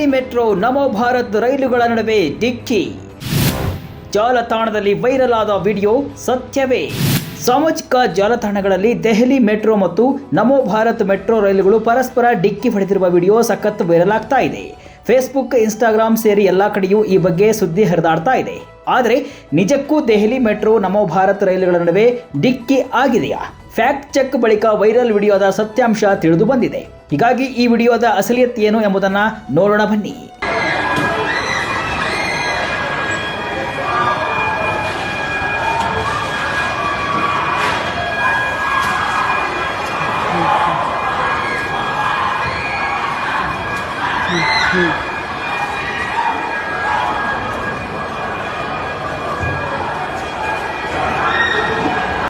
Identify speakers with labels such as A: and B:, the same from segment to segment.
A: Delhi metro ನಮೋ ಭಾರತ್ ರೈಲುಗಳ ನಡುವೆ ಡಿಕ್ಕಿ. ಜಾಲತಾಣದಲ್ಲಿ ವೈರಲ್ ಆದ ವಿಡಿಯೋ ಸತ್ಯವೇ? ಸಾಮಾಜಿಕ ಜಾಲತಾಣಗಳಲ್ಲಿ ದೆಹಲಿ ಮೆಟ್ರೋ ಮತ್ತು ನಮೋ ಭಾರತ್ ಮೆಟ್ರೋ ರೈಲುಗಳು ಪರಸ್ಪರ ಡಿಕ್ಕಿ ಹೊಡೆದಿರುವ ವಿಡಿಯೋ ಸಖತ್ ವೈರಲ್ ಆಗ್ತಾ ಇದೆ. ಫೇಸ್ಬುಕ್, ಇನ್ಸ್ಟಾಗ್ರಾಮ್ ಸೇರಿ ಎಲ್ಲ ಕಡೆಯೂ ಈ ಬಗ್ಗೆ ಸುದ್ದಿ ಹರಿದಾಡ್ತಾ ಇದೆ. ಆದರೆ ನಿಜಕ್ಕೂ ದೆಹಲಿ ಮೆಟ್ರೋ ನಮೋ ಭಾರತ್ ರೈಲುಗಳ ನಡುವೆ ಡಿಕ್ಕಿ ಆಗಿದೆಯಾ? ಫ್ಯಾಕ್ಟ್ ಚೆಕ್ ಬಳಿಕ ವೈರಲ್ ವಿಡಿಯೋದ ಸತ್ಯಾಂಶ ತಿಳಿದು ಬಂದಿದೆ. ಹೀಗಾಗಿ ಈ ವಿಡಿಯೋದ ಅಸಲಿಯತ್ ಏನು ಎಂಬುದನ್ನು ನೋಡೋಣ ಬನ್ನಿ.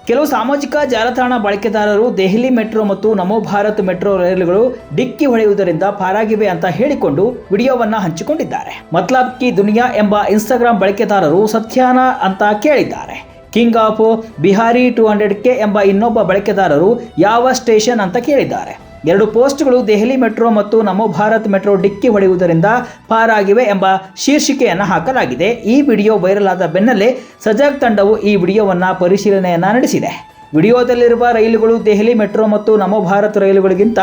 A: ಕೆಲವು ಸಾಮಾಜಿಕ ಜಾಲತಾಣ ಬಳಕೆದಾರರು ದೆಹಲಿ ಮೆಟ್ರೋ ಮತ್ತು ನಮೋ ಭಾರತ್ ಮೆಟ್ರೋ ರೈಲುಗಳು ಡಿಕ್ಕಿ ಹೊಡೆಯುವುದರಿಂದ ಪಾರಾಗಿವೆ ಅಂತ ಹೇಳಿಕೊಂಡು ವಿಡಿಯೋವನ್ನ ಹಂಚಿಕೊಂಡಿದ್ದಾರೆ. ಮತ್ಲಬ್ ಕಿ ದುನಿಯಾ ಎಂಬ ಇನ್ಸ್ಟಾಗ್ರಾಮ್ ಬಳಕೆದಾರರು ಸತ್ಯಾನ ಅಂತ ಕೇಳಿದ್ದಾರೆ. ಕಿಂಗ್ ಆಫ್ ಬಿಹಾರಿ 200K ಎಂಬ ಇನ್ನೊಬ್ಬ ಬಳಕೆದಾರರು ಯಾವ ಸ್ಟೇಷನ್ ಅಂತ ಕೇಳಿದ್ದಾರೆ. ಎರಡು ಪೋಸ್ಟ್ಗಳು ದೆಹಲಿ ಮೆಟ್ರೋ ಮತ್ತು ನಮೋ ಭಾರತ್ ಮೆಟ್ರೋ ಡಿಕ್ಕಿ ಹೊಡೆಯುವುದರಿಂದ ಪಾರಾಗಿವೆ ಎಂಬ ಶೀರ್ಷಿಕೆಯನ್ನು ಹಾಕಲಾಗಿದೆ. ಈ ವಿಡಿಯೋ ವೈರಲ್ ಆದ ಬೆನ್ನಲ್ಲೇ ಸಜಾಗ್ ತಂಡವು ಈ ವಿಡಿಯೋವನ್ನು ಪರಿಶೀಲನೆಯನ್ನ ನಡೆಸಿದೆ. ವಿಡಿಯೋದಲ್ಲಿರುವ ರೈಲುಗಳು ದೆಹಲಿ ಮೆಟ್ರೋ ಮತ್ತು ನಮೋ ಭಾರತ್ ರೈಲುಗಳಿಗಿಂತ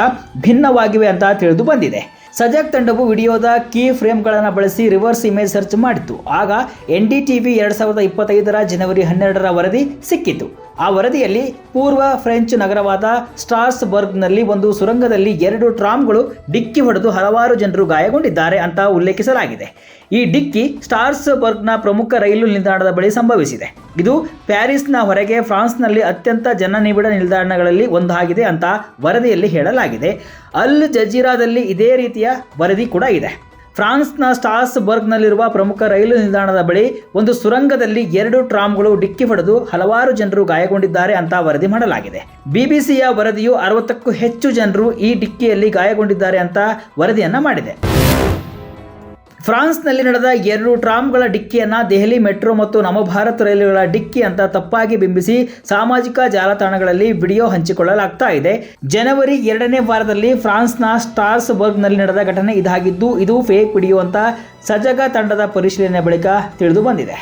A: ಭಿನ್ನವಾಗಿವೆ ಅಂತ ತಿಳಿದು ಬಂದಿದೆ. ಸಜಾಗ್ ತಂಡವು ವಿಡಿಯೋದ ಕೀ ಫ್ರೇಮ್ಗಳನ್ನು ಬಳಸಿ ರಿವರ್ಸ್ ಇಮೇಜ್ ಸರ್ಚ್ ಮಾಡಿತು. ಆಗ NDTV 2025 ಜನವರಿ 12 ವರದಿ ಸಿಕ್ಕಿತು. ಆ ವರದಿಯಲ್ಲಿ ಪೂರ್ವ ಫ್ರೆಂಚ್ ನಗರವಾದ ಸ್ಟ್ರಾಸ್ಬರ್ಗ್ನಲ್ಲಿ ಒಂದು ಸುರಂಗದಲ್ಲಿ 2 ಟ್ರಾಮ್ಗಳು ಡಿಕ್ಕಿ ಹೊಡೆದು ಹಲವಾರು ಜನರು ಗಾಯಗೊಂಡಿದ್ದಾರೆ ಅಂತ ಉಲ್ಲೇಖಿಸಲಾಗಿದೆ. ಈ ಡಿಕ್ಕಿ ಸ್ಟ್ರಾಸ್ಬರ್ಗ್ನ ಪ್ರಮುಖ ರೈಲು ನಿಲ್ದಾಣದ ಬಳಿ ಸಂಭವಿಸಿದೆ. ಇದು ಪ್ಯಾರಿಸ್ನ ಹೊರಗೆ ಫ್ರಾನ್ಸ್ನಲ್ಲಿ ಅತ್ಯಂತ ಜನನಿಬಿಡ ನಿಲ್ದಾಣಗಳಲ್ಲಿ ಒಂದಾಗಿದೆ ಅಂತ ವರದಿಯಲ್ಲಿ ಹೇಳಲಾಗಿದೆ. ಅಲ್ ಜಜೀರಾದಲ್ಲಿ ಇದೇ ರೀತಿಯ ವರದಿ ಕೂಡ ಇದೆ. ಫ್ರಾನ್ಸ್ನ ಸ್ಟ್ರಾಸ್ಬರ್ಗ್ನಲ್ಲಿರುವ ಪ್ರಮುಖ ರೈಲು ನಿಲ್ದಾಣದ ಬಳಿ ಒಂದು ಸುರಂಗದಲ್ಲಿ 2 ಟ್ರಾಮ್ಗಳು ಡಿಕ್ಕಿ ಹೊಡೆದು ಹಲವಾರು ಜನರು ಗಾಯಗೊಂಡಿದ್ದಾರೆ ಅಂತ ವರದಿ ಮಾಡಲಾಗಿದೆ. BBCಯ ವರದಿಯು 60ಕ್ಕೂ ಹೆಚ್ಚು ಜನರು ಈ ಡಿಕ್ಕಿಯಲ್ಲಿ ಗಾಯಗೊಂಡಿದ್ದಾರೆ ಅಂತ ವರದಿಯನ್ನ ಮಾಡಿದೆ. ಫ್ರಾನ್ಸ್ನಲ್ಲಿ ನಡೆದ 2 ಟ್ರಾಮ್ಗಳ ಡಿಕ್ಕಿಯನ್ನು ದೆಹಲಿ ಮೆಟ್ರೋ ಮತ್ತು ನಮೋ ಭಾರತ್ ರೈಲುಗಳ ಡಿಕ್ಕಿ ಅಂತ ತಪ್ಪಾಗಿ ಬಿಂಬಿಸಿ ಸಾಮಾಜಿಕ ಜಾಲತಾಣಗಳಲ್ಲಿ ವಿಡಿಯೋ ಹಂಚಿಕೊಳ್ಳಲಾಗ್ತಾ ಇದೆ. ಜನವರಿ 2ನೇ ವಾರದಲ್ಲಿ ಫ್ರಾನ್ಸ್ನ ಸ್ಟ್ರಾಸ್ಬರ್ಗ್ನಲ್ಲಿ ನಡೆದ ಘಟನೆ ಇದಾಗಿದ್ದು, ಇದು ಫೇಕ್ ವಿಡಿಯೋ ಅಂತ ಸಜಗ ತಂಡದ ಪರಿಶೀಲನೆ ಬಳಿಕ ತಿಳಿದು ಬಂದಿದೆ.